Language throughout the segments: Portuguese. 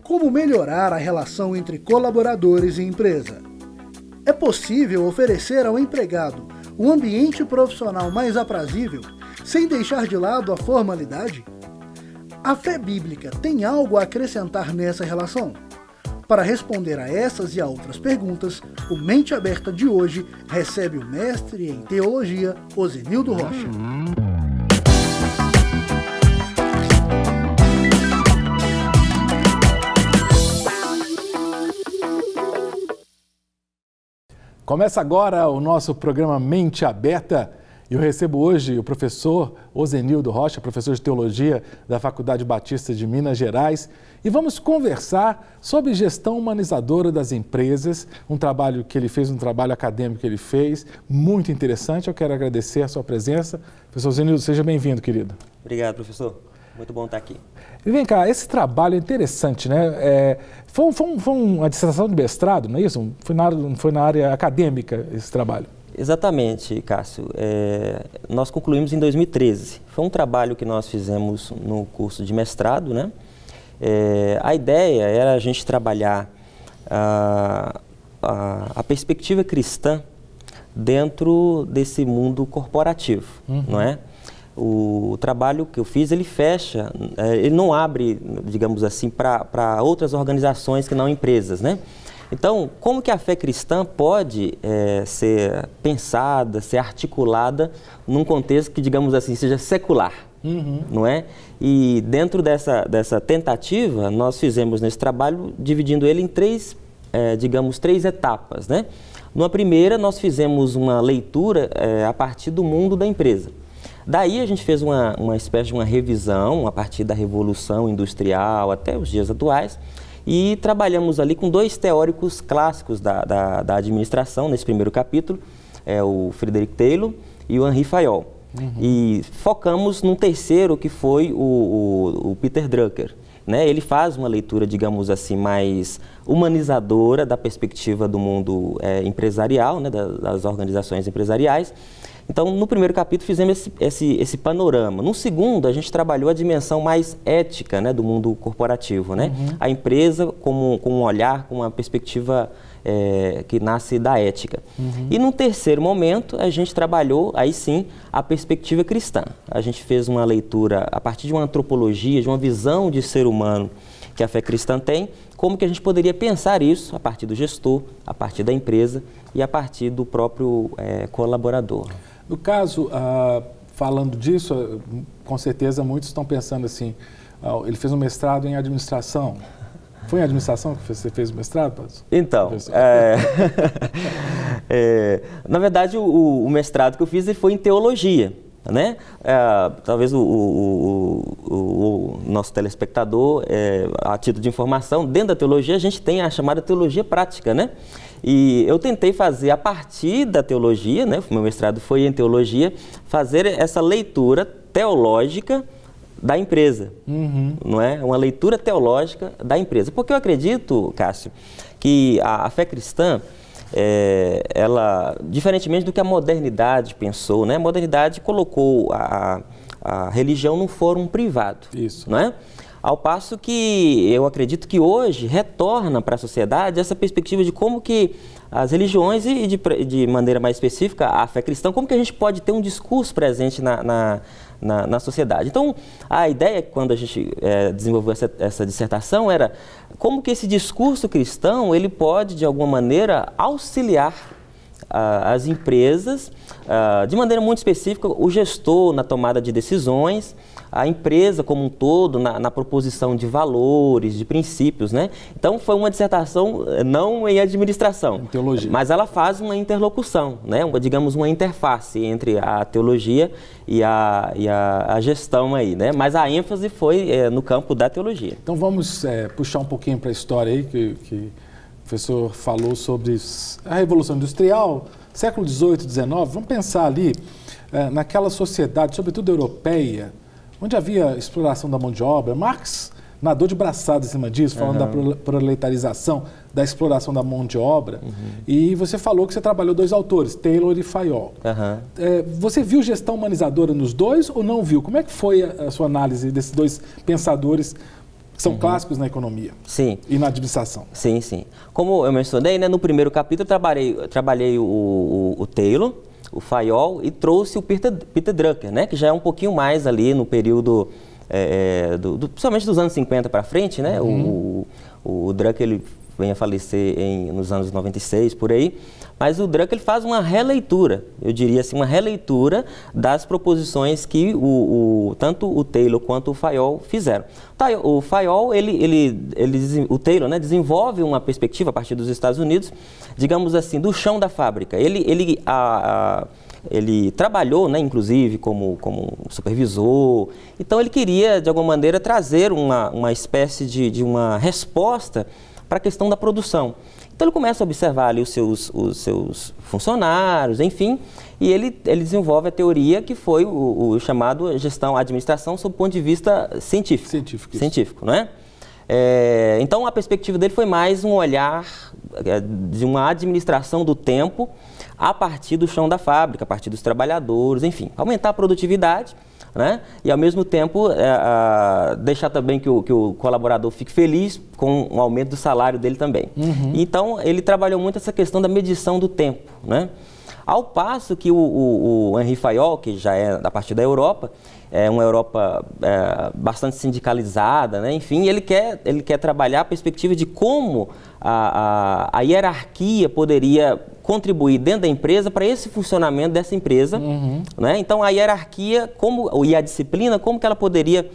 como melhorar a relação entre colaboradores e empresa. É possível oferecer ao empregado um ambiente profissional mais aprazível, sem deixar de lado a formalidade? A fé bíblica tem algo a acrescentar nessa relação? Para responder a essas e a outras perguntas, o Mente Aberta de hoje recebe o mestre em teologia, Ozenildo Rocha. Começa agora o nosso programa Mente Aberta. Eu recebo hoje o professor Ozenildo Rocha, professor de Teologia da Faculdade Batista de Minas Gerais, e vamos conversar sobre gestão humanizadora das empresas, um trabalho que ele fez, um trabalho acadêmico que ele fez, muito interessante. Eu quero agradecer a sua presença. Professor Ozenildo, seja bem-vindo, querido. Obrigado, professor. Muito bom estar aqui. E vem cá, esse trabalho é interessante, né? Foi uma dissertação de mestrado, não é isso? Foi na área acadêmica esse trabalho? Exatamente, Cássio. Nós concluímos em 2013. Foi um trabalho que nós fizemos no curso de mestrado, né? A ideia era a gente trabalhar a perspectiva cristã dentro desse mundo corporativo, não é? O trabalho que eu fiz, ele fecha, ele não abre, digamos assim, para outras organizações que não empresas, né? Então, como que a fé cristã pode ser pensada, ser articulada num contexto que, digamos assim, seja secular, não é? E dentro dessa tentativa, nós fizemos nesse trabalho, dividindo ele em três etapas, né? Numa primeira, nós fizemos uma leitura a partir do mundo da empresa. Daí a gente fez uma espécie de uma revisão a partir da Revolução Industrial até os dias atuais e trabalhamos ali com dois teóricos clássicos da administração nesse primeiro capítulo, o Frederick Taylor e o Henri Fayol. E focamos num terceiro que foi o Peter Drucker, né? Ele faz uma leitura, digamos assim, mais humanizadora da perspectiva do mundo empresarial, né? Das organizações empresariais. Então, no primeiro capítulo, fizemos esse panorama. No segundo, a gente trabalhou a dimensão mais ética, né, do mundo corporativo, né? A empresa com um olhar, com uma perspectiva que nasce da ética. E no terceiro momento, a gente trabalhou, aí sim, a perspectiva cristã. A gente fez uma leitura a partir de uma antropologia, de uma visão de ser humano que a fé cristã tem, como que a gente poderia pensar isso a partir do gestor, a partir da empresa e a partir do próprio colaborador. No caso, falando disso, com certeza muitos estão pensando assim, ele fez um mestrado em administração. Foi em administração que você fez o mestrado, Paz? Então, na verdade, o mestrado que eu fiz foi em teologia, né? Talvez o nosso telespectador, a título de informação, dentro da teologia a gente tem a chamada teologia prática, né? E eu tentei fazer, a partir da teologia, né, meu mestrado foi em teologia, fazer essa leitura teológica da empresa, não é? Uma leitura teológica da empresa. Porque eu acredito, Cássio, que a fé cristã, ela, diferentemente do que a modernidade pensou, né? A modernidade colocou a religião num fórum privado, isso, não é? Ao passo que eu acredito que hoje retorna para a sociedade essa perspectiva de como que as religiões e de maneira mais específica a fé cristã, como que a gente pode ter um discurso presente na sociedade. Então, a ideia quando a gente desenvolveu essa dissertação era como que esse discurso cristão ele pode de alguma maneira auxiliar as empresas, de maneira muito específica, o gestor na tomada de decisões, a empresa como um todo na proposição de valores, de princípios, né? Então, foi uma dissertação não em administração, em teologia, mas ela faz uma interlocução, né? Digamos, uma interface entre a teologia e a gestão aí, né? Mas a ênfase foi no campo da teologia. Então, vamos puxar um pouquinho para a história aí, que o professor falou sobre a Revolução Industrial, século XVIII, XIX. Vamos pensar ali naquela sociedade, sobretudo europeia, onde havia exploração da mão de obra. Marx nadou de braçada em cima disso, falando da proletarização, da exploração da mão de obra. E você falou que você trabalhou dois autores, Taylor e Fayol. Você viu gestão humanizadora nos dois ou não viu? Como é que foi a sua análise desses dois pensadores que são clássicos na economia. Sim. E na administração. Sim, sim. Como eu mencionei, né, no primeiro capítulo eu trabalhei o Taylor, o Fayol e trouxe o Peter Drucker, né, que já é um pouquinho mais ali no período, principalmente dos anos 50 para frente, né? O Drucker ele vem a falecer nos anos 96, por aí. Mas o Drucker ele faz uma releitura, eu diria assim, uma releitura das proposições que tanto o Taylor quanto o Fayol fizeram. O Fayol, o Taylor, né, desenvolve uma perspectiva a partir dos Estados Unidos, digamos assim, do chão da fábrica. Ele trabalhou, né, inclusive, como supervisor. Então, ele queria, de alguma maneira, trazer uma espécie de uma resposta para a questão da produção. Então, ele começa a observar ali os seus funcionários, enfim, e ele desenvolve a teoria que foi o chamado administração sob o ponto de vista científico, não é? Então, a perspectiva dele foi mais um olhar de uma administração do tempo a partir do chão da fábrica, a partir dos trabalhadores, enfim, aumentar a produtividade, né? E, ao mesmo tempo, deixar também que o colaborador fique feliz com o aumento do salário dele também. Então, ele trabalhou muito essa questão da medição do tempo, né? Ao passo que o Henri Fayol, que já é da parte da Europa, é uma Europa bastante sindicalizada, né? Enfim, ele quer trabalhar a perspectiva de como a hierarquia poderia contribuir dentro da empresa para esse funcionamento dessa empresa, né? Então, a hierarquia e a disciplina, como que ela poderia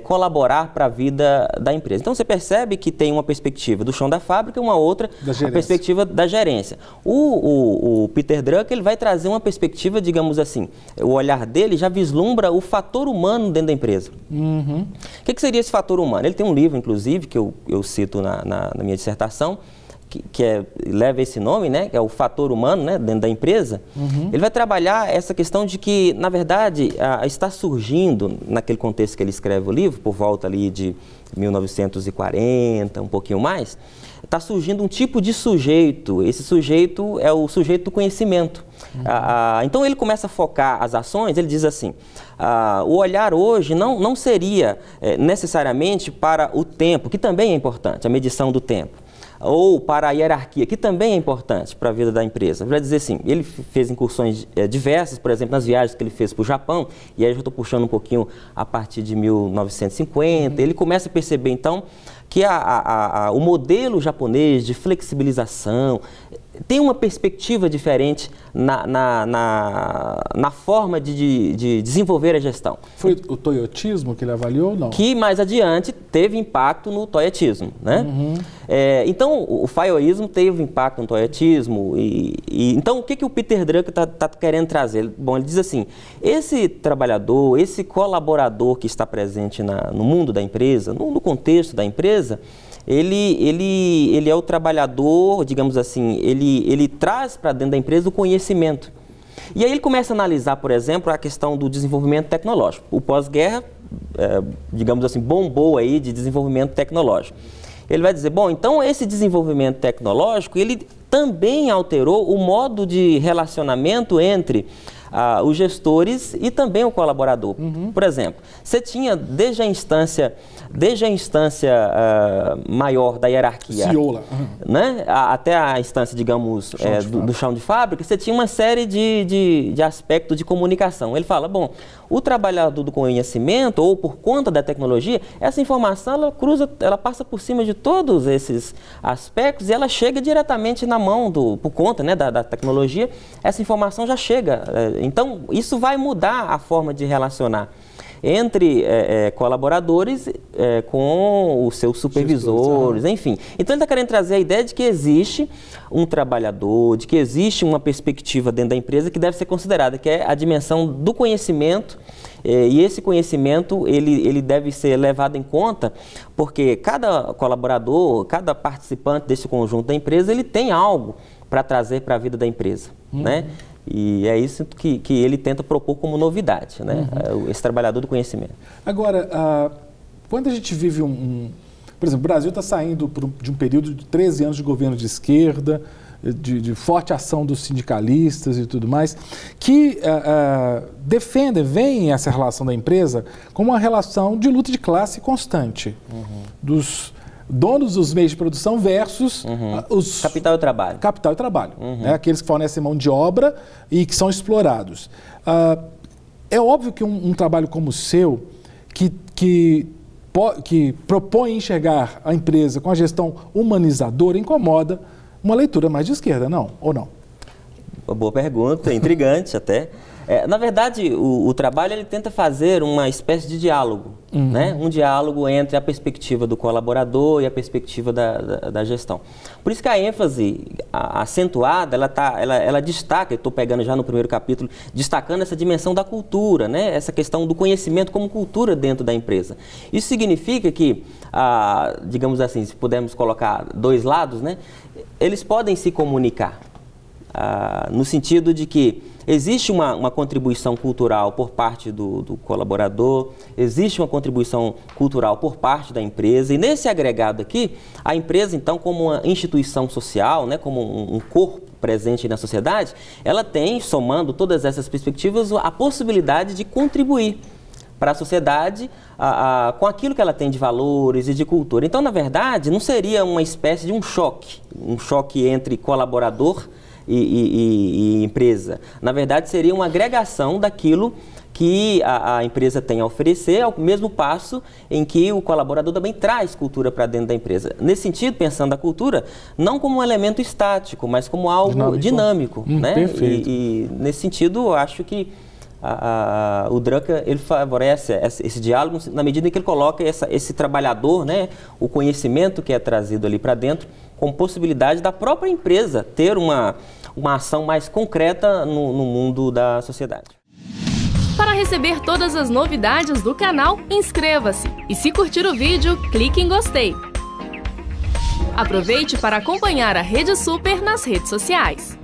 colaborar para a vida da empresa. Então, você percebe que tem uma perspectiva do chão da fábrica e uma outra, a perspectiva da gerência. O Peter Drucker, ele vai trazer uma perspectiva, digamos assim, o olhar dele já vislumbra o fator humano dentro da empresa. O que seria esse fator humano? Ele tem um livro, inclusive, que eu cito na minha dissertação, que leva esse nome, né, que é o fator humano, né, dentro da empresa. Ele vai trabalhar essa questão de que, na verdade, está surgindo, naquele contexto que ele escreve o livro, por volta ali de 1940, um pouquinho mais, está surgindo um tipo de sujeito. Esse sujeito é o sujeito do conhecimento. Então, ele começa a focar as ações, ele diz assim, o olhar hoje não seria necessariamente para o tempo, que também é importante, a medição do tempo, ou para a hierarquia, que também é importante para a vida da empresa. Vai dizer assim, ele fez incursões diversas, por exemplo, nas viagens que ele fez para o Japão, e aí eu estou puxando um pouquinho a partir de 1950, ele começa a perceber, então, que o modelo japonês de flexibilização tem uma perspectiva diferente na forma de desenvolver a gestão. Foi o toyotismo que ele avaliou ou não? Que mais adiante teve impacto no toyotismo, né? Então, o fayoísmo teve impacto no toyotismo. Então, o que o Peter Drucker está querendo trazer? Bom, ele diz assim, esse trabalhador, esse colaborador que está presente no mundo da empresa, no contexto da empresa, ele é o trabalhador, digamos assim, ele traz para dentro da empresa o conhecimento. E aí ele começa a analisar, por exemplo, a questão do desenvolvimento tecnológico. O pós-guerra, digamos assim, bombou aí de desenvolvimento tecnológico. Ele vai dizer, bom, então esse desenvolvimento tecnológico, ele também alterou o modo de relacionamento entre os gestores e também o colaborador. Por exemplo, você tinha desde a instância maior da hierarquia, CEO lá. Né, até a instância, digamos, do chão de fábrica, você tinha uma série de aspectos de comunicação. Ele fala, bom, o trabalhador do conhecimento, ou por conta da tecnologia, essa informação, ela passa por cima de todos esses aspectos e ela chega diretamente na mão, por conta, né, da tecnologia, essa informação já chega. Então, isso vai mudar a forma de relacionar entre colaboradores com os seus supervisores, enfim. Então, ele está querendo trazer a ideia de que existe um trabalhador, de que existe uma perspectiva dentro da empresa que deve ser considerada, que é a dimensão do conhecimento, e esse conhecimento ele deve ser levado em conta, porque cada colaborador, cada participante desse conjunto da empresa, ele tem algo para trazer para a vida da empresa, né? E é isso que ele tenta propor como novidade, né? Esse trabalhador do conhecimento. Agora, quando a gente vive por exemplo, o Brasil está saindo de um período de 13 anos de governo de esquerda, de forte ação dos sindicalistas e tudo mais, que veem essa relação da empresa como uma relação de luta de classe constante, dos donos dos meios de produção versus os... Capital e trabalho. Capital e trabalho, né? Aqueles que fornecem mão de obra e que são explorados. É óbvio que um trabalho como o seu, que propõe enxergar a empresa com a gestão humanizadora, incomoda uma leitura mais de esquerda, não? Ou não? Uma boa pergunta, intrigante até. Na verdade, o trabalho ele tenta fazer uma espécie de diálogo, né? Um diálogo entre a perspectiva do colaborador e a perspectiva da gestão. Por isso que a ênfase acentuada, ela destaca, eu estou pegando já no primeiro capítulo, destacando essa dimensão da cultura, né? Essa questão do conhecimento como cultura dentro da empresa. Isso significa que, digamos assim, se pudermos colocar dois lados, né? Eles podem se comunicar, no sentido de que existe uma contribuição cultural por parte do colaborador, existe uma contribuição cultural por parte da empresa, e nesse agregado aqui, a empresa, então, como uma instituição social, né, como um corpo presente na sociedade, ela tem, somando todas essas perspectivas, a possibilidade de contribuir para a sociedade com aquilo que ela tem de valores e de cultura. Então, na verdade, não seria uma espécie de um choque entre colaborador e empresa. Na verdade, seria uma agregação daquilo que a empresa tem a oferecer, ao mesmo passo em que o colaborador também traz cultura para dentro da empresa. Nesse sentido, pensando a cultura, não como um elemento estático, mas como algo dinâmico, né? Perfeito. E nesse sentido, eu acho que o Drucker, ele favorece esse diálogo na medida em que ele coloca esse trabalhador, né, o conhecimento que é trazido ali para dentro, com possibilidade da própria empresa ter uma ação mais concreta no mundo da sociedade. Para receber todas as novidades do canal, inscreva-se e, se curtir o vídeo, clique em gostei. Aproveite para acompanhar a Rede Super nas redes sociais.